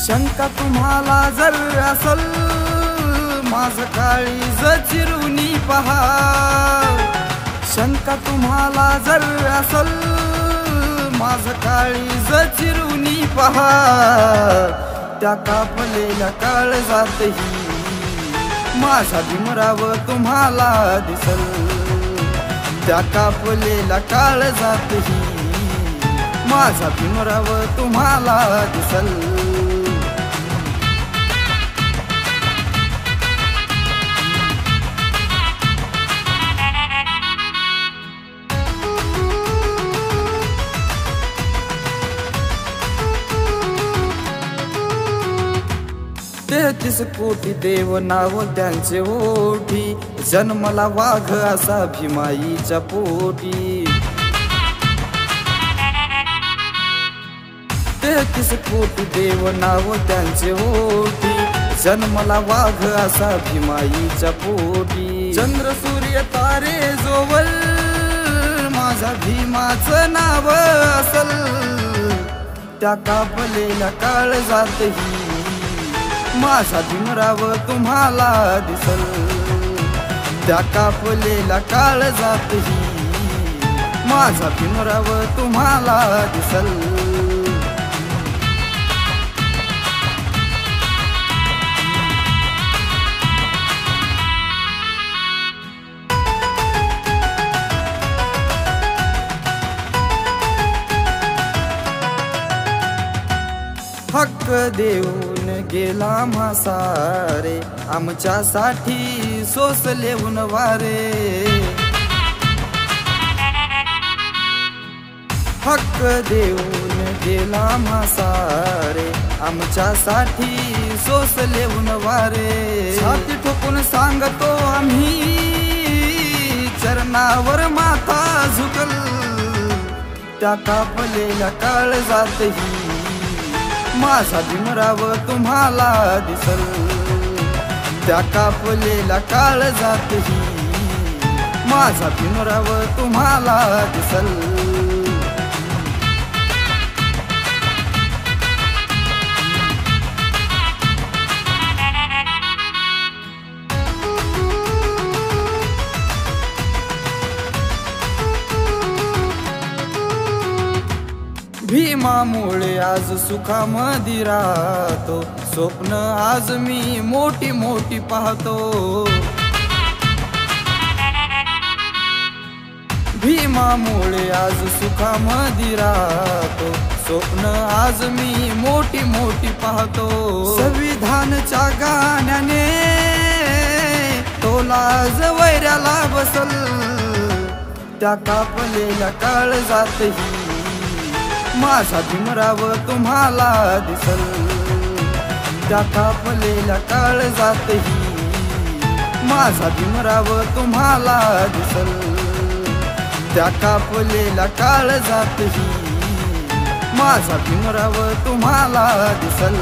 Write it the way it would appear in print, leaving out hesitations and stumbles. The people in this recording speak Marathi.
शंका तुम्हाला जर असल माझं काळीज चिरुनी पहा। शंका तुम्हाला जर असल माझं काळीज चिरुनी पहा। त्या कापलेल्या काळजातही माझा भीमराव तुम्हाला दिसल। त्या कापलेल्या काळजातही माझा भीमराव तुम्हाला दिसल। तेहतीस कोटी देव नाव त्यांचे ओठी, जन्मला वाघ असा भीमाईच्या पोटी। 33 कोटी देव नाव त्यांचे ओठी, जन्मला वाघ असा भीमाईच्या पोटी। चंद्र सूर्य तारे जोवल माझा भीमाचं नाव असल। त्या कापलेल्या काळजातही माझा भीमराव तुम्हाला दिसल। त्या कापलेल्या काळजातही माझा भीमराव तुम्हाला दिसल। हक्क देऊन गेला म्हासारे, आमच्यासाठी सोसले वारे। हक्क देऊन गेला म्हासारे, आमच्यासाठी सोसले वारे। छाती ठोकून सांगतो आम्ही चरणावर माथा झुकल। त्या कापलेल्या काळजातही माझा भीमराव तुम्हाला दिसल। त्या कापलेल्या काळजातही माझा भीमराव तुम्हाला दिसल। भीमामुळे आज सुखामध्ये राहतो, स्वप्न आज मी मोठी मोठी पाहतो। भीमामुळे आज सुखामध्ये राहतो, स्वप्न आज मी मोठी मोठी पाहतो। संविधानच्या गाण्याने तो लाज वैऱ्याला बसल। त्या कापलेल्या काळजातही माझा भीमराव तुम्हाला दिसल। त्या कापलेल्या काळजातही माझा भीमराव तुम्हाला दिसल। त्या कापलेल्या काळजातही माझा भीमराव तुम्हाला दिसल।